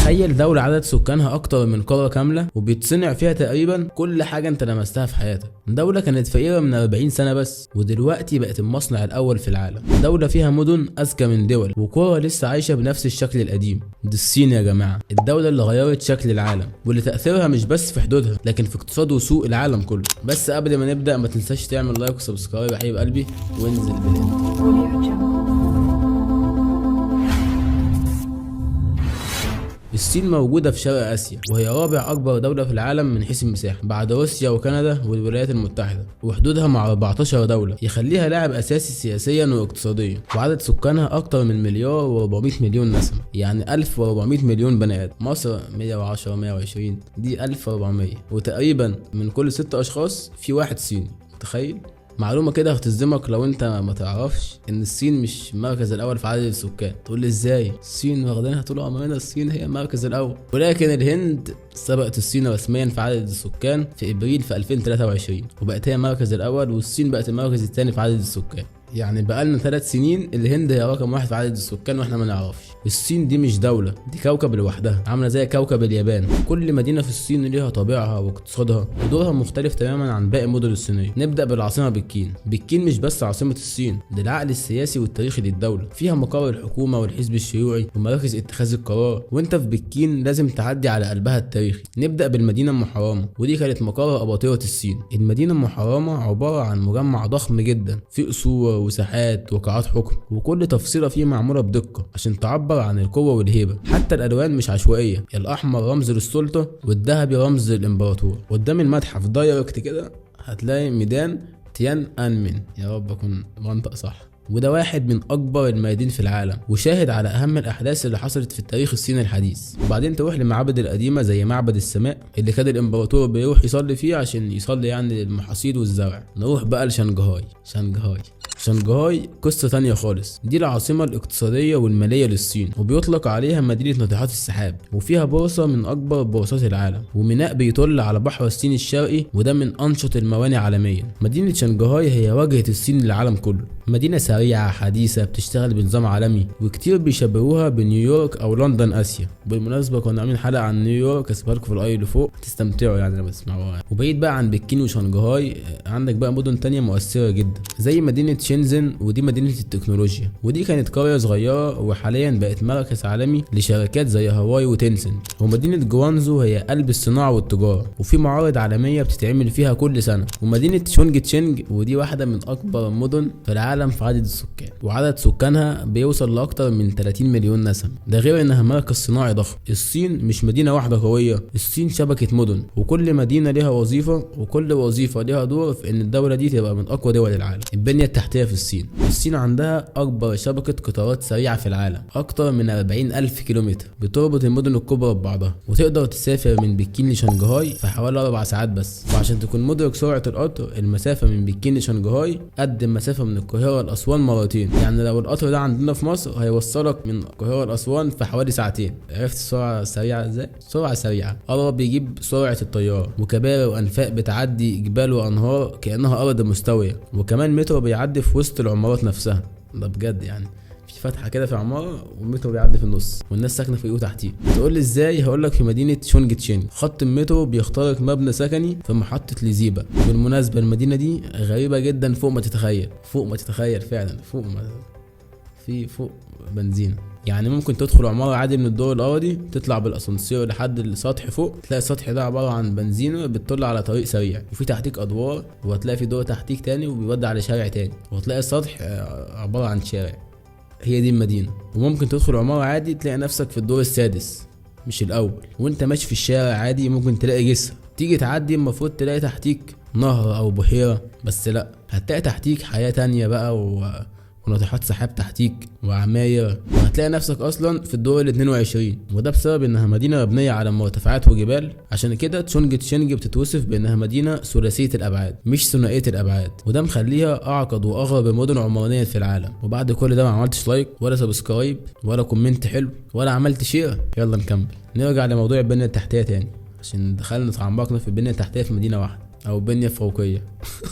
تخيل دولة عدد سكانها اكتر من قارة كاملة وبيتصنع فيها تقريبا كل حاجة انت لمستها في حياتك. دولة كانت فقيرة من 40 سنة بس ودلوقتي بقت المصنع الاول في العالم. دولة فيها مدن اذكى من دول وقرى لسه عايشة بنفس الشكل القديم. دي الصين يا جماعة، الدولة اللي غيرت شكل العالم واللي تأثيرها مش بس في حدودها لكن في اقتصاد وسوق العالم كله. بس قبل ما نبدأ ما تنساش تعمل لايك وسبسكرايب يا حبيب قلبي وانزل بالهند. الصين موجودة في شرق آسيا وهي رابع أكبر دولة في العالم من حيث المساحة بعد روسيا وكندا والولايات المتحدة، وحدودها مع 14 دولة يخليها لاعب أساسي سياسيا واقتصاديا، وعدد سكانها أكتر من 1,400,000,000 نسمة، يعني 1400 مليون بني آدم. مصر 110 120، دي 1400، وتقريبا من كل 6 أشخاص في واحد صيني. متخيل؟ معلومة كده هتصدمك لو انت ما تعرفش ان الصين مش المركز الاول في عدد السكان. تقول لي ازاي؟ الصين واخدينها طول عمرنا، الصين هي المركز الاول، ولكن الهند سبقت الصين رسميا في عدد السكان في ابريل في 2023 وبقت هي المركز الاول، والصين بقت المركز الثاني في عدد السكان. يعني بقالنا 3 سنين الهند هي رقم 1 في عدد السكان واحنا ما نعرفش. الصين دي مش دولة، دي كوكب لوحدها، عاملة زي كوكب اليابان. كل مدينة في الصين ليها طابعها واقتصادها ودورها مختلف تماما عن باقي المدن الصينية. نبدأ بالعاصمة بكين. بكين مش بس عاصمة الصين، دي العقل السياسي والتاريخي للدولة، فيها مقر الحكومة والحزب الشيوعي ومراكز اتخاذ القرار، وانت في بكين لازم تعدي على قلبها التاريخي. نبدأ بالمدينة المحرمة، ودي كانت مقر أباطرة الصين. المدينة المحرمة عبارة عن مجمع ضخم جدا فيه قصور وساحات وقاعات حكم، وكل تفصيلة فيه معمولة بدقة عشان تعبر عن القوة والهيبة. حتى الألوان مش عشوائية، الأحمر رمز للسلطة والذهبي رمز للإمبراطور. قدام المتحف دايركت كده هتلاقي ميدان تيان أنمن، يا رب أكون منطق صح، وده واحد من اكبر الميادين في العالم وشاهد على اهم الاحداث اللي حصلت في التاريخ الصيني الحديث. وبعدين تروح للمعابد القديمه زي معبد السماء اللي كان الامبراطور بيروح يصلي فيه عشان يصلي يعني للمحاصيل والزرع. نروح بقى لشنغهاي. شنغهاي قصة تانية خالص، دي العاصمة الاقتصادية والمالية للصين وبيطلق عليها مدينة ناطحات السحاب، وفيها بورصة من أكبر بورصات العالم وميناء بيطل على بحر الصين الشرقي وده من أنشط الموانئ عالميا. مدينة شنغهاي هي واجهة الصين للعالم كله، مدينة سريعة حديثة بتشتغل بنظام عالمي وكتير بيشبهوها بنيويورك أو لندن آسيا. بالمناسبة كنا عاملين حلقة عن نيويورك اسيبها لكم في الأي اللي فوق تستمتعوا يعني لما تسمعوها. وبعيد بقى عن بكين وشنغهاي عندك بقى مدن تانية مؤثرة جدا زي مدينة شنزن، ودي مدينة التكنولوجيا، ودي كانت قرية صغيرة وحاليا بقت مركز عالمي لشركات زي هواي وتنسنت. ومدينة جوانزو هي قلب الصناعة والتجارة وفي معارض عالمية بتتعمل فيها كل سنة. ومدينة شونج تشينج ودي واحدة من أكبر المدن في العالم في عدد السكان، وعدد سكانها بيوصل لأكتر من 30 مليون نسمة، ده غير إنها مركز صناعي ضخم. الصين مش مدينة واحدة قوية، الصين شبكة مدن وكل مدينة ليها وظيفة وكل وظيفة ليها دور في إن الدولة دي تبقى من أقوى دول العالم. البنية التحتية في الصين عندها أكبر شبكة قطارات سريعة في العالم، أكتر من 40,000 كيلومتر بتربط المدن الكبرى ببعضها، وتقدر تسافر من بكين لشنغهاي في حوالي 4 ساعات بس. وعشان تكون مدرك سرعة القطر، المسافة من بكين لشنغهاي قد المسافة من القاهرة لأسوان مرتين. يعني لو القطر ده عندنا في مصر هيوصلك من القاهرة لأسوان في حوالي ساعتين. عرفت السرعة السريعة ازاي؟ سرعة سريعة قرب يجيب سرعة الطيارة، وكباري وأنفاق بتعدي جبال وأنهار كأنها أرض مستوية، وكمان مترو بيعدي في وسط العمارات نفسها. ده بجد يعني في فتحه كده في عماره والمترو بيعدي في النص والناس ساكنه فوقيه وتحتيه. تقول لي ازاي؟ هقول لك في مدينه شونج تشينج خط المترو بيخترق مبنى سكني في محطه ليزيبا. بالمناسبه المدينه دي غريبه جدا فوق ما تتخيل فعلا، فوق بنزين. يعني ممكن تدخل عمارة عادي من الدور الأرضي تطلع بالأسانسير لحد السطح فوق، تلاقي السطح ده عبارة عن بنزينة بتطل على طريق سريع وفي تحتيك أدوار، وهتلاقي في دور تحتيك تاني وبيودي على شارع تاني، وهتلاقي السطح عبارة عن شارع. هي دي المدينة. وممكن تدخل عمارة عادي تلاقي نفسك في الدور السادس مش الأول، وانت ماشي في الشارع عادي ممكن تلاقي جسر، تيجي تعدي المفروض تلاقي تحتيك نهر أو بحيرة، بس لأ، هتلاقي تحتيك حياة تانية بقى وناطحات سحاب تحتيك وعماير، وهتلاقي نفسك اصلا في الدور ال 22، وده بسبب انها مدينه مبنيه على مرتفعات وجبال. عشان كده تشونج تشينج بتتوصف بانها مدينه ثلاثيه الابعاد مش ثنائيه الابعاد، وده مخليها اعقد واغرب المدن عمرانيا في العالم. وبعد كل ده ما عملتش لايك ولا سبسكرايب ولا كومنت حلو ولا عملت شير. يلا نكمل، نرجع لموضوع البنيه التحتيه تاني عشان دخلنا اتعمقنا في البنيه التحتيه في مدينه واحده. او بنية فوقية.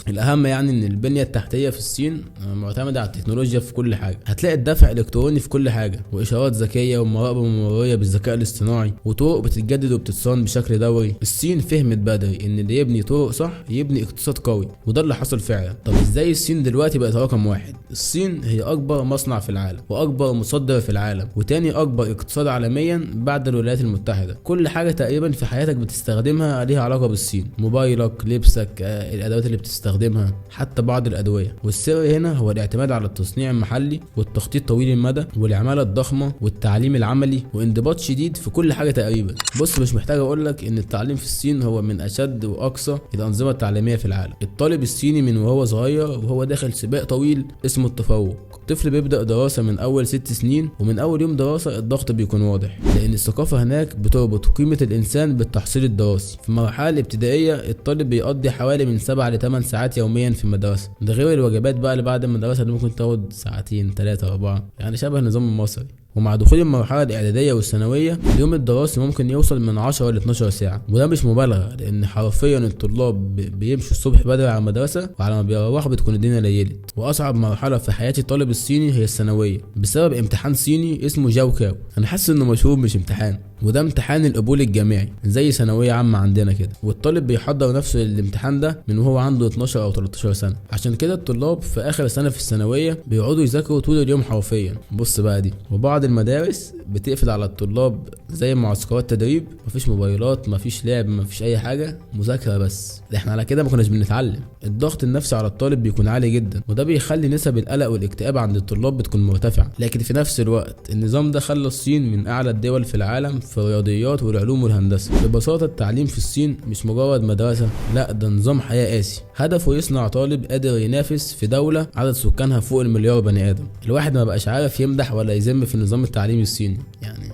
الاهم يعني ان البنية التحتية في الصين معتمدة على التكنولوجيا في كل حاجة. هتلاقي الدفع الالكتروني في كل حاجة، واشارات ذكية ومراقبة مرورية بالذكاء الاصطناعي، وطرق بتتجدد وبتتصان بشكل دوري. الصين فهمت بدري ان اللي يبني طرق صح يبني اقتصاد قوي، وده اللي حصل فعلا. طب ازاي الصين دلوقتي بقت رقم واحد؟ الصين هي اكبر مصنع في العالم، واكبر مصدر في العالم، وتاني اكبر اقتصاد عالميا بعد الولايات المتحدة. كل حاجة تقريبا في حياتك بتستخدمها ليها علاقة بالصين، موبايلك، لبسك، الادوات اللي بتستخدمها، حتى بعض الادوية. والسر هنا هو الاعتماد على التصنيع المحلي، والتخطيط طويل المدى، والعمالة الضخمة، والتعليم العملي، وانضباط شديد في كل حاجة تقريبا. بص، مش محتاج اقول لك ان التعليم في الصين هو من اشد واقصى الانظمة التعليمية في العالم. الطالب الصيني من وهو صغير وهو داخل سباق طويل اسمه التفوق. الطفل بيبدأ دراسة من اول 6 سنين، ومن اول يوم دراسة الضغط بيكون واضح، لان الثقافة هناك بتربط قيمة الانسان بالتحصيل الدراسي. في المرحلة الابتدائية الطالب بيقضي حوالي من 7 ل 8 ساعات يوميا في المدرسة، ده غير الوجبات بقى اللي بعد المدرسة اللي ممكن تاخد ساعتين 3 4، يعني شبه النظام المصري. ومع دخول المرحلة الإعدادية والثانوية اليوم الدراسي ممكن يوصل من 10 ل 12 ساعة، وده مش مبالغة، لأن حرفيا الطلاب بيمشوا الصبح بدري على المدرسة، وعلى ما بيروحوا بتكون الدنيا ليلت. وأصعب مرحلة في حياة الطالب الصيني هي الثانوية، بسبب امتحان صيني اسمه جاو كاو. أنا حاسس إنه مشهور مش امتحان، وده امتحان القبول الجامعي زي ثانوية عامة عندنا كده. والطالب بيحضر نفسه للامتحان ده من وهو عنده 12 أو 13 سنة. عشان كده الطلاب في آخر سنة في الثانوية بيقعدوا يذاكروا طول اليوم حرفيا. بص بقى دي، وبعض المدارس بتقفل على الطلاب زي معسكرات تدريب، مفيش موبايلات، مفيش لعب، مفيش اي حاجه، مذاكره بس. احنا على كده ما كناش بنتعلم. الضغط النفسي على الطالب بيكون عالي جدا، وده بيخلي نسب القلق والاكتئاب عند الطلاب بتكون مرتفعه. لكن في نفس الوقت النظام ده خلى الصين من اعلى الدول في العالم في الرياضيات والعلوم والهندسه. ببساطه التعليم في الصين مش مجرد مدرسه، لا ده نظام حياه قاسي، هدفه يصنع طالب قادر ينافس في دوله عدد سكانها فوق المليار بني ادم. الواحد ما بقاش عارف يمدح ولا يذم في النظام التعليمي الصيني. يعني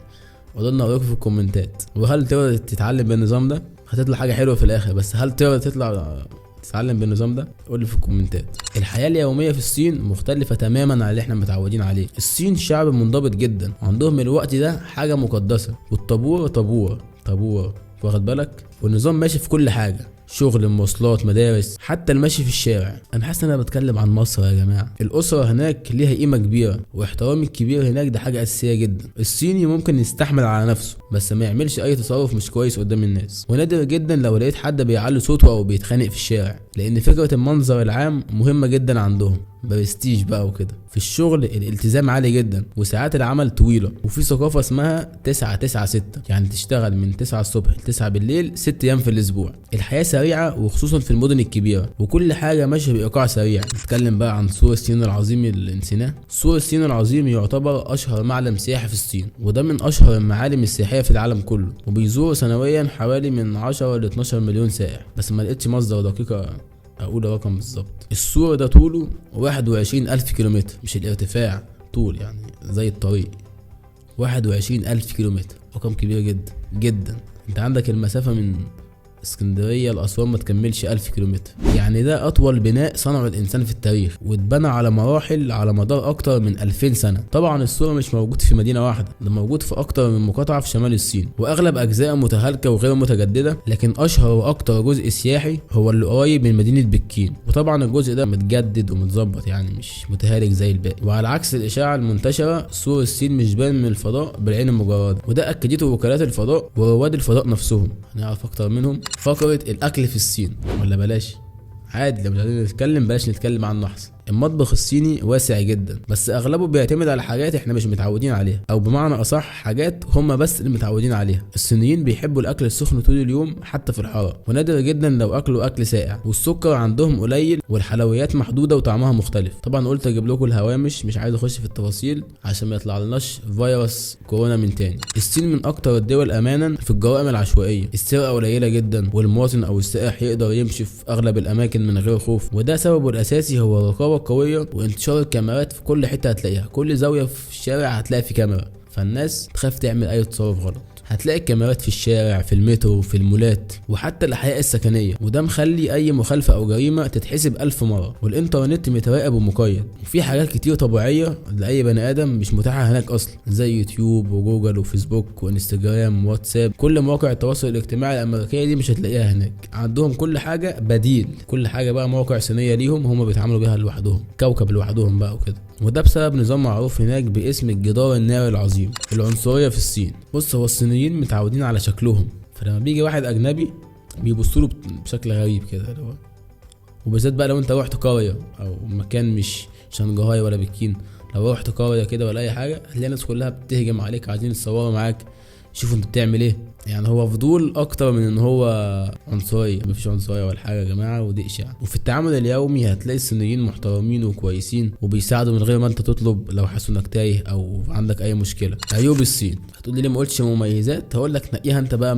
قولنا رايكم في الكومنتات، وهل تقدر تتعلم بالنظام ده؟ هتطلع حاجه حلوه في الاخر، بس هل تقدر تتعلم بالنظام ده؟ قول لي في الكومنتات. الحياه اليوميه في الصين مختلفه تماما عن اللي احنا متعودين عليه. الصين شعب منضبط جدا، وعندهم الوقت ده حاجه مقدسه، والطابور طابور، واخد بالك؟ والنظام ماشي في كل حاجه، شغل، مواصلات، مدارس، حتى المشي في الشارع. انا حاسس ان انا بتكلم عن مصر يا جماعه. الاسره هناك ليها قيمه كبيره، واحترام الكبير هناك ده حاجه اساسيه جدا. الصيني ممكن يستحمل على نفسه بس ما يعملش اي تصرف مش كويس قدام الناس، ونادر جدا لو لقيت حد بيعلي صوته او بيتخانق في الشارع، لان فكره المنظر العام مهمه جدا عندهم، برستيج بقى وكده. في الشغل الالتزام عالي جدا، وساعات العمل طويله، وفي ثقافه اسمها 9-9-6، يعني تشتغل من 9 الصبح ل 9 بالليل 6 ايام في الاسبوع. الحياه سريعه، وخصوصا في المدن الكبيره، وكل حاجه ماشيه بايقاع سريع. نتكلم بقى عن سور الصين العظيم اللي نسيناه. سور الصين العظيم يعتبر اشهر معلم سياحي في الصين، وده من اشهر المعالم السياحيه في العالم كله، وبيزور سنويا حوالي من 10 ل 12 مليون سائح، بس ما لقيتش مصدر دقيقه اقول رقم بالظبط. السور ده طوله 21,000 كيلومتر، مش الارتفاع، طول يعني زي الطريق. 21,000 كيلومتر، رقم كبير جدا جدا. انت عندك المسافة من اسكندرية لأسوان ما تكملش 1000 كيلومتر، يعني ده أطول بناء صنعه الإنسان في التاريخ، واتبنى على مراحل على مدار أكتر من 2000 سنة. طبعا السور مش موجود في مدينة واحدة، ده موجود في أكتر من مقاطعة في شمال الصين، وأغلب أجزاء متهالكة وغير متجددة، لكن أشهر وأكتر جزء سياحي هو اللي قريب من مدينة بكين، وطبعا الجزء ده متجدد ومتظبط، يعني مش متهالك زي الباقي. وعلى عكس الإشاعة المنتشرة، سور الصين مش باين من الفضاء بالعين المجردة، وده أكدته وكالات الفضاء ورواد الفضاء نفسهم. هنعرف أكتر منهم. فقرة الأكل في الصين، ولا بلاش؟ عادي لو مش عايزين نتكلم بلاش نتكلم عنه أحسن. المطبخ الصيني واسع جدا، بس اغلبه بيعتمد على حاجات احنا مش متعودين عليها، او بمعنى اصح حاجات هم بس اللي متعودين عليها. الصينيين بيحبوا الاكل السخن طول اليوم حتى في الحر، ونادر جدا لو اكلوا اكل ساقع. والسكر عندهم قليل، والحلويات محدوده وطعمها مختلف. طبعا قلت اجيب لكم الهوامش، مش عايز اخش في التفاصيل عشان ما يطلعلناش فيروس كورونا من تاني. الصين من اكتر الدول امانا في الجرائم العشوائيه، السرقه قليله جدا، والمواطن او السائح يقدر يمشي في اغلب الاماكن من غير خوف، وده سببه الاساسي هو الرقابه قوية وانتشار الكاميرات في كل حتة هتلاقيها، كل زاوية في الشارع هتلاقي في كاميرا، فالناس تخاف تعمل اي تصرف غلط. هتلاقي الكاميرات في الشارع، في المترو، في المولات، وحتى الاحياء السكنيه، وده مخلي اي مخالفه او جريمه تتحسب 1000 مره، والانترنت متراقب ومقيد، وفي حاجات كتير طبيعيه لاي بني ادم مش متاحه هناك اصلا، زي يوتيوب وجوجل وفيسبوك وانستجرام وواتساب. كل مواقع التواصل الاجتماعي الامريكيه دي مش هتلاقيها هناك، عندهم كل حاجه بديل، كل حاجه بقى مواقع صينيه ليهم هم بيتعاملوا بيها لوحدهم، كوكب لوحدهم بقى وكده. وده بسبب نظام معروف هناك باسم الجدار الناري العظيم. العنصريه في الصين، بص هو الصينيين متعودين على شكلهم، فلما بيجي واحد اجنبي بيبصوا له بشكل غريب كده، وبالذات بقى لو انت رحت قريه او مكان مش شنغهاي ولا بكين، لو رحت قريه كده ولا اي حاجه هتلاقي الناس كلها بتهجم عليك، عايزين يتصوروا معاك، شوفوا انت بتعمل ايه. يعني هو فضول اكتر من ان هو عنصريه. مفيش عنصريه ولا حاجه يا جماعه، ودي اشاعه. وفي التعامل اليومي هتلاقي الصينيين محترمين وكويسين وبيساعدوا من غير ما انت تطلب، لو حسوا انك تايه او عندك اي مشكله. عيوب الصين، هتقول لي ليه ما قلتش مميزات؟ هقول لك نقيها انت بقى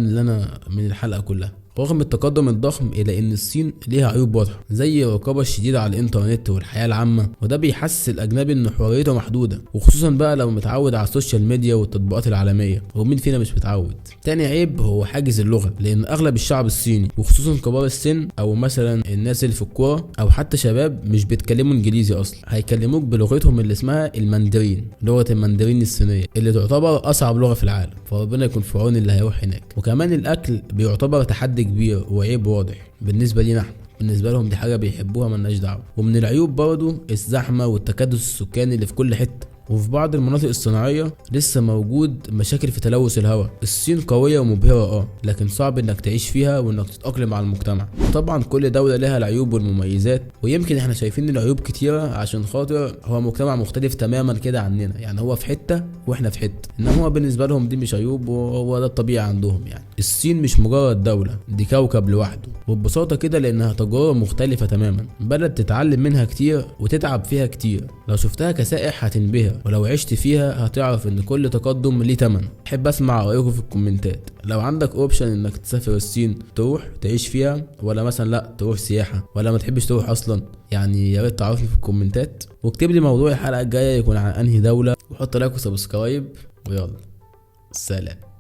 من الحلقه كلها. رغم التقدم الضخم الا ان الصين ليها عيوب واضحه، زي الرقابه الشديده على الانترنت والحياه العامه، وده بيحسس الاجنبي ان حريته محدوده، وخصوصا بقى لو متعود على السوشيال ميديا والتطبيقات العالميه، ومين فينا مش متعود. تاني عيب هو حاجز اللغه، لان اغلب الشعب الصيني وخصوصا كبار السن او مثلا الناس اللي في الكوره او حتى شباب مش بيتكلموا انجليزي اصلا، هيكلموك بلغتهم اللي اسمها الماندرين، لغه الماندرين الصينيه اللي تعتبر اصعب لغه في العالم، فربنا يكون في عون اللي هيروح هناك. وكمان الاكل بيعتبر تحدي كبير وعيب واضح بالنسبه لينا احنا، بالنسبه لهم دي حاجه بيحبوها ملناش دعوه. ومن العيوب برضو الزحمه والتكدس السكاني اللي في كل حته، وفي بعض المناطق الصناعيه لسه موجود مشاكل في تلوث الهواء. الصين قويه ومبهره لكن صعب انك تعيش فيها وانك تتاقلم على المجتمع. وطبعا كل دوله لها العيوب والمميزات، ويمكن احنا شايفين العيوب كتيره عشان خاطر هو مجتمع مختلف تماما كده عننا، يعني هو في حته واحنا في حته، انما هو بالنسبه لهم دي مش عيوب وهو ده الطبيعي عندهم. يعني الصين مش مجرد دوله، دي كوكب لوحده، وببساطه كده لانها تجارب مختلفه تماما، بلد تتعلم منها كتير وتتعب فيها كتير. لو شفتها كسائح هتنبهر، ولو عشت فيها هتعرف ان كل تقدم ليه تمن. احب اسمع رايكم في الكومنتات، لو عندك اوبشن انك تسافر الصين تروح تعيش فيها، ولا مثلا لا تروح سياحه، ولا ما تحبش تروح اصلا؟ يعني يا ريت تعرفني في الكومنتات، واكتب لي موضوع الحلقه الجايه يكون عن انهي دوله، وحط لايك وسبسكرايب، ويلا سلام.